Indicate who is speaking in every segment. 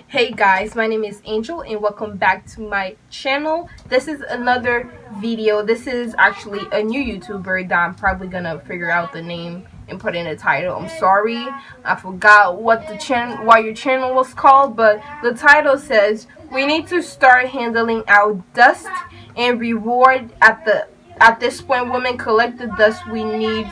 Speaker 1: Hey guys, my name is Angel and welcome back to my channel. This is another video. This is actually a new YouTuber that I'm probably gonna figure out the name and put in the title. I'm sorry, I forgot what your channel was called, but the title says we need to start handling our dust and reward at this point women collect the dust we need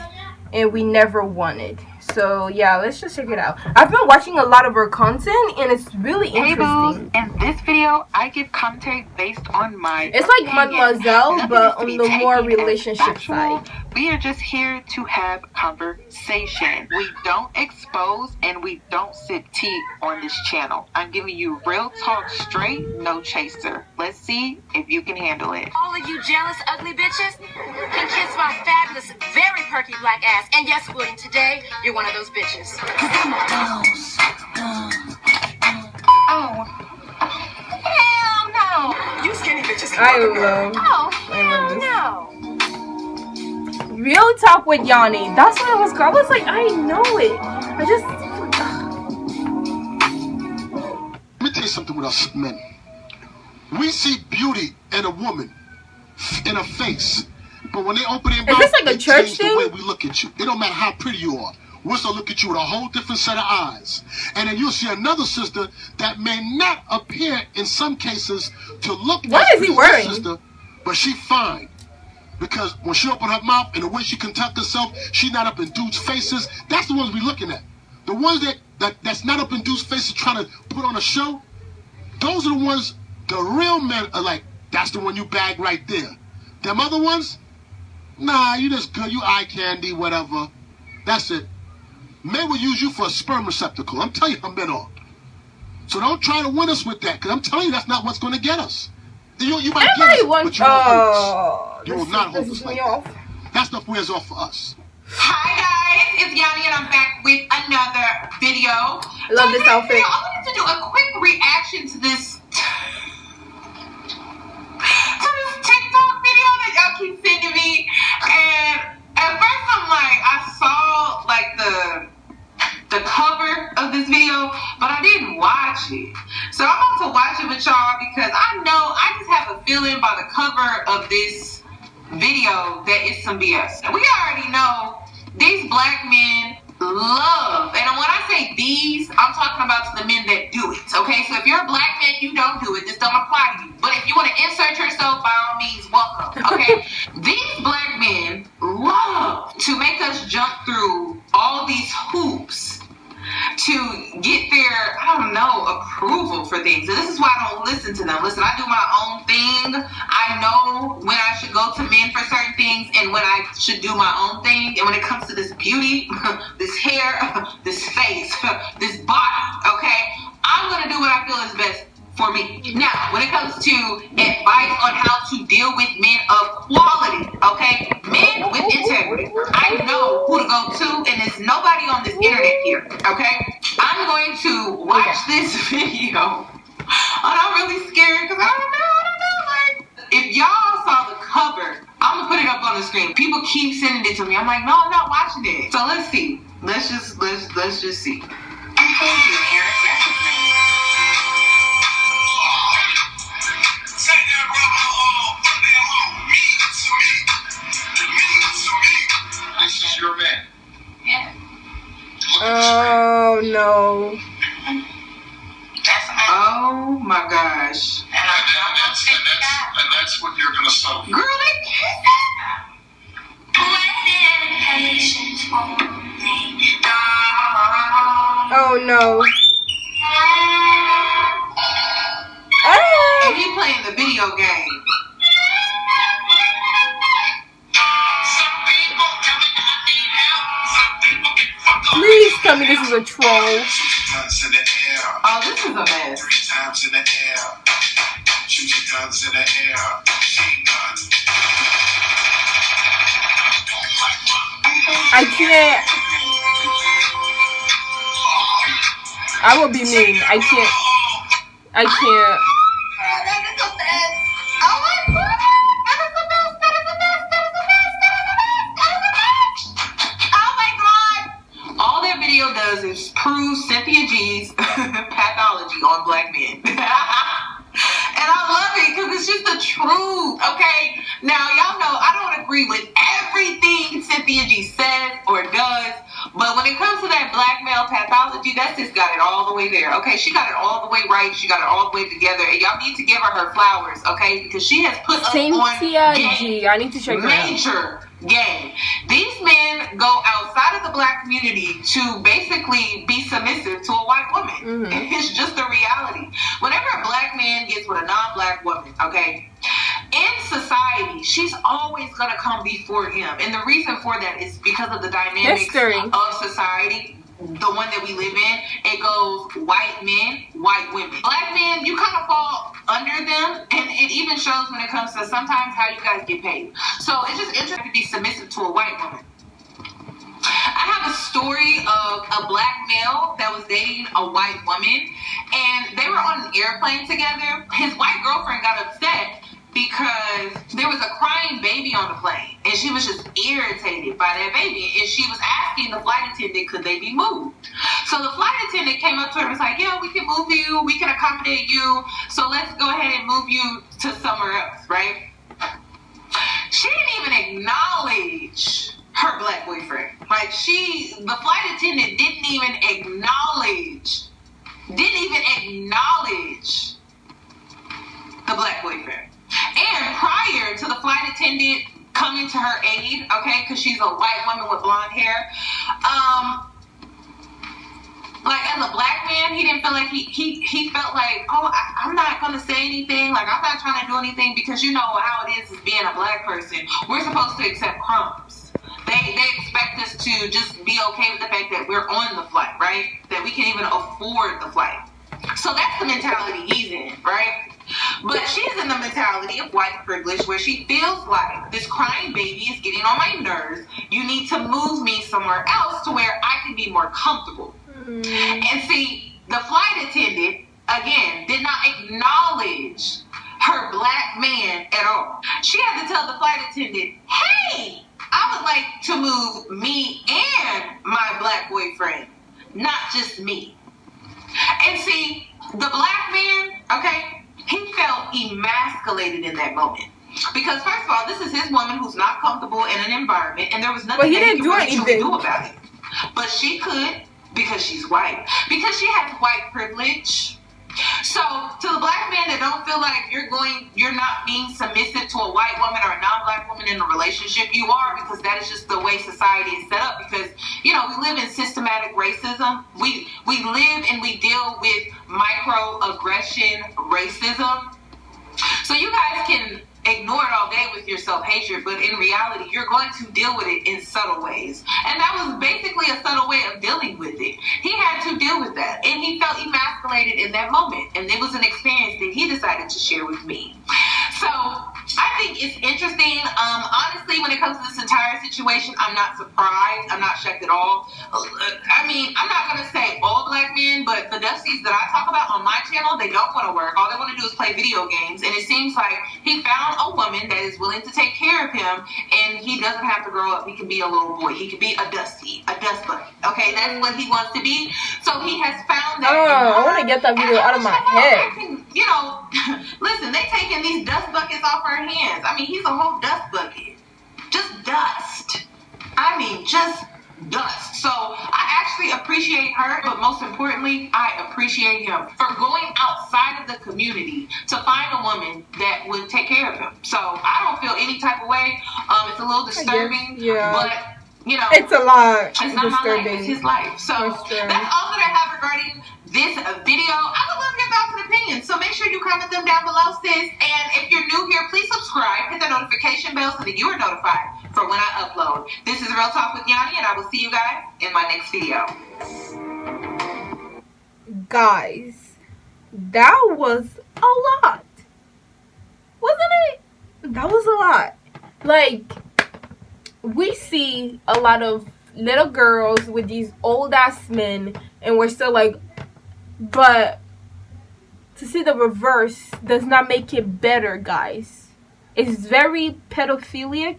Speaker 1: and we never wanted. So yeah, let's just check it out. I've been watching a lot of her content and it's really interesting.
Speaker 2: Hey booze, in this video, I give commentary based on my
Speaker 1: It's like
Speaker 2: opinion.
Speaker 1: Mademoiselle,
Speaker 2: Nothing
Speaker 1: but
Speaker 2: is to
Speaker 1: on
Speaker 2: be
Speaker 1: the more
Speaker 2: taken as
Speaker 1: relationship
Speaker 2: factual.
Speaker 1: side.
Speaker 2: We are just here to have conversation. We don't expose and we don't sip tea on this channel. I'm giving you real talk straight, no chaser. Let's see if you can handle it.
Speaker 3: All of you jealous, ugly bitches can kiss my fabulous, very perky black ass. And yes, William, today you're one of those bitches.
Speaker 2: Oh. Hell no. You skinny bitches.
Speaker 1: I love
Speaker 3: Oh,
Speaker 1: this.
Speaker 3: no.
Speaker 1: Real Talk with Yanni. That's what it was called. I was like, I know it. I just
Speaker 4: Let me tell you something with us men. We see beauty in a woman, in a face, but when they open their mouth,
Speaker 1: this like a
Speaker 4: they
Speaker 1: church
Speaker 4: change
Speaker 1: thing?
Speaker 4: the way we look at you. It don't matter how pretty you are. We'll still look at you with a whole different set of eyes. And then you'll see another sister that may not appear in some cases to look
Speaker 1: What
Speaker 4: as
Speaker 1: is he
Speaker 4: pretty as
Speaker 1: wearing?
Speaker 4: that sister, but she fine. Because when she open her mouth and the way she conduct herself, she's not up in dudes' faces. That's the ones we looking at. The ones that's not up in dudes' faces trying to put on a show, those are the ones the real men are like, that's the one you bag right there. Them other ones, nah, you just good, you eye candy, whatever. That's it. Men will use you for a sperm receptacle. I'm telling you how men are. So don't try to win us with that, because I'm telling you that's not what's going to get us. You might get
Speaker 1: everybody
Speaker 4: us,
Speaker 1: wants.
Speaker 4: but you won't hold us.
Speaker 1: Oh,
Speaker 4: You will not hold
Speaker 1: this
Speaker 4: us
Speaker 1: is
Speaker 4: like
Speaker 1: me
Speaker 4: that.
Speaker 1: off.
Speaker 4: That stuff wears off for us.
Speaker 2: Hi guys, it's Yanni and I'm back with another video.
Speaker 1: I love this outfit.
Speaker 2: I wanted to do a quick reaction to this TikTok video that y'all keep sending me. And at first I'm like, I saw like the cover of this video, but I didn't watch it. So I'm about to watch it with y'all because I just have a feeling by the cover of this video that it's some BS. We already know these black men love, and when I say these, I'm talking about to the men that do it, okay? So if you're a black man, you don't do it, this don't apply to you. But if you want to insert yourself, by all means, welcome, okay? These black men love to make us jump through all these hoops to get their, I don't know, approval for things. And this is why I don't listen to them. Listen, I do my own thing. I know when I should go to men for certain things and when I should do my own thing. And when it comes to this beauty, this hair, this face, this body, okay, I'm going to do what I feel is best for me. Now, when it comes to advice on how to deal with men of quality, okay, men with integrity, I know who to go to, and there's nobody on this internet here, okay? I'm going to watch this video, and I'm really scared because I don't know, like, if y'all saw the cover, I'm gonna put it up on the screen. People keep sending it to me. I'm like, no, I'm not watching it. So let's see. Let's just see. I told you, Eric, recognize.
Speaker 4: This is your man.
Speaker 3: Yeah.
Speaker 1: Oh no.
Speaker 2: Oh my gosh.
Speaker 4: And that's what you're gonna suffer.
Speaker 2: Girl, they
Speaker 1: Oh no.
Speaker 2: and he playing the video game.
Speaker 1: Please tell me this is a troll.
Speaker 2: Oh, this is a mess.
Speaker 4: 3 times in the air. Shoot your guns in the air.
Speaker 1: I can't. I will be mean. I can't. I can't.
Speaker 2: That is a mess. Oh my god. That is a mess. That is a mess. That is a mess. That is a mess. That is a mess. Oh my god. All that video does is prove Cynthia Cynthia G's pathology on black men. And I love it because it's just the truth, okay? Now, y'all know I don't agree with everything Cynthia G says or does, but when it comes to that black male pathology, that's just got it all the way there, okay? She got it all the way right. She got it all the way together, and y'all need to give her flowers, okay? Because she has put us on
Speaker 1: Cynthia G. I need to check her out.
Speaker 2: Major game. These men go outside of the black community to basically be submissive to a white woman. It's just a reality. Whenever a black man gets with a non-black woman, okay, in society, she's always going to come before him. And the reason for that is because of the dynamics of society, the one that we live in. It goes white men, white women. Black men, you kind of fall under them, and it even shows when it comes to sometimes how you guys get paid. So it's just interesting to be submissive to a white woman. I have a story of a black male that was dating a white woman, and they were on an airplane together. His white girlfriend got upset because there was a crying baby on the plane, and she was just irritated by that baby, and she was asking the flight attendant, could they be moved? So the flight attendant came up to her and was like, yeah, we can move you, we can accommodate you, so let's go ahead and move you to somewhere else, right? She didn't even acknowledge her black boyfriend. Like, the flight attendant didn't even acknowledge the black boyfriend. And prior to the flight attendant coming to her aid, okay, because she's a white woman with blonde hair, like, as a black man, he didn't feel like he felt like, oh, I'm not going to say anything. Like, I'm not trying to do anything because you know how it is being a black person. We're supposed to accept crumbs. They expect us to just be okay with the fact that we're on the flight, right? That we can even afford the flight. So that's the mentality he's in, right? But she's in the mentality of white privilege where she feels like this crying baby is getting on my nerves. You need to move me somewhere else to where I can be more comfortable. And see, the flight attendant, again, did not acknowledge her black man at all. She had to tell the flight attendant, hey, I would like to move me and my black boyfriend, not just me. And see, the black man, okay, he felt emasculated in that moment. Because first of all, this is his woman who's not comfortable in an environment, and there was nothing that he could really do about it. But she could, because she's white. Because she has white privilege. So, to the black man that don't feel like you're not being submissive to a white woman or a non-black woman in a relationship, you are, because that is just the way society is set up. Because, you know, we live in systematic racism. We live and we deal with microaggression racism. So you guys can ignore it all day with your self-hatred, but in reality, you're going to deal with it in subtle ways. And that was basically a subtle way of dealing with it. He had to deal with that, and he felt emasculated in that moment. And it was an experience that he decided to share with me. So I think it's interesting. Honestly, when it comes to this entire situation, I'm not surprised. I'm not shocked at all. I mean, I'm not going to say all black men, but the Dusties that I talk about on my channel, they don't want to work. All they want to do is play video games. And it seems like he found a woman that is willing to take care of him, and he doesn't have to grow up. He can be a little boy. He can be a Dusty, a dust bunny. Okay, that's what he wants to be. So he has found that.
Speaker 1: I want to get that video out of my head.
Speaker 2: You know, listen, they taking these dust buckets off her hands. I mean, he's a whole dust bucket. Just dust. I mean, just dust. So I actually appreciate her, but most importantly, I appreciate him for going outside of the community to find a woman that would take care of him. So I don't feel any type of way. It's a little disturbing, but you know,
Speaker 1: it's a lot.
Speaker 2: It's not my life, it's his life. So that's all that I have regarding this video. I would love your thoughts and opinions, so make sure you comment them down below, sis. And if you're new here, please subscribe, hit the notification bell so that you are notified for when I upload. This is Real Talk with Yanni, and I will see you guys in my next video.
Speaker 1: Guys, that was a lot, wasn't it? That was a lot. Like, we see a lot of little girls with these old ass men, and we're still like, but to see the reverse does not make it better, guys. It's very pedophilic.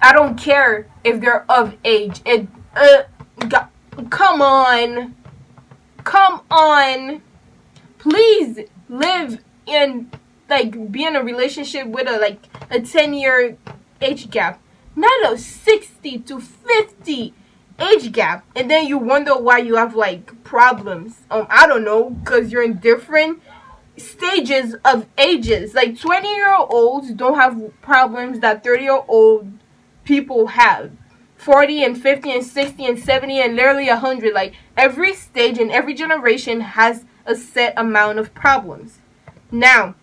Speaker 1: I don't care if they're of age. Come on. come on. Please live in, like, be in a relationship with a 10-year age gap, not a 60 to 50 age gap, and then you wonder why you have like problems. I don't know, because you're in different stages of ages. Like 20-year-olds don't have problems that 30-year-old people have. 40 and 50 and 60 and 70 and literally 100. Like every stage and every generation has a set amount of problems. Now,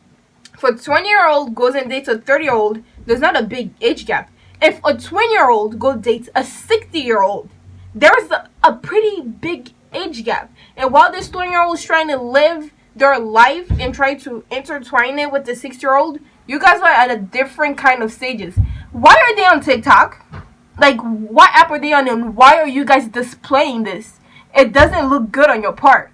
Speaker 1: for a 20-year-old goes and dates a 30-year-old, there's not a big age gap. If a 20-year-old go dates a 60-year-old, there's a pretty big age gap. And while this 20-year-old is trying to live their life and try to intertwine it with the 60-year-old, you guys are at a different kind of stages. Why are they on TikTok? Like, what app are they on, and why are you guys displaying this? It doesn't look good on your part,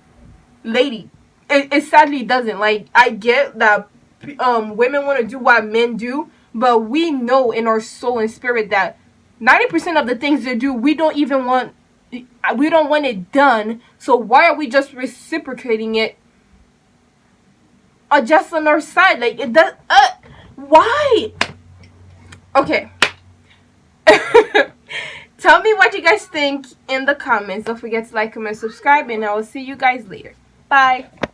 Speaker 1: lady. It sadly doesn't. Like, I get that women want to do what men do, but we know in our soul and spirit that 90% of the things they do, we don't want it done. So why are we just reciprocating it just on our side? Like, it does. Why? Okay. Tell me what you guys think in the comments. Don't forget to like, comment, subscribe, and I will see you guys later. Bye.